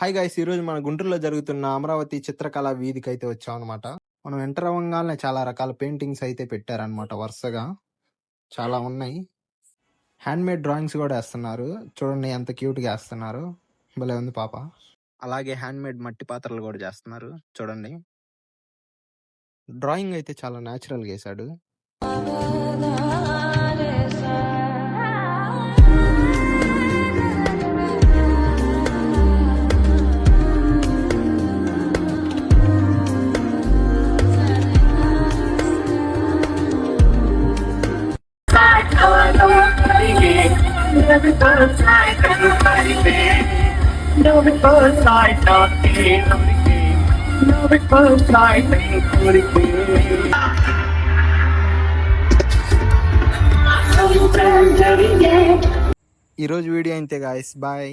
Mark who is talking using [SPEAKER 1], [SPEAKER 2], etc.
[SPEAKER 1] Hi guys! ఈరోజు మన గుంటూరులో జరుగుతున్న అమరావతి చిత్రకళా వీధికైతే వచ్చామనమాట. మనం ఎంటర్ అవ్వంగాల్నే చాలా రకాల పెయింటింగ్స్ అయితే పెట్టారనమాట వరుసగా. చాలా ఉన్నాయి. హ్యాండ్‌మేడ్ డ్రాయింగ్స్ గూడా ఏస్తన్నారు. చూడండి ఎంత క్యూట్‌గా ఏస్తన్నారో. భలే ఉంది పాప. అలాగే హ్యాండ్‌మేడ్ మట్టి పాత్రలు గూడా జేస్తన్నారు. చూడండి. డ్రాయింగ్ అయితే చాలా నేచురల్‌గా ఏశాడు. ఈరోజు వీడియో ఇంతే గాయ్స్. బాయ్.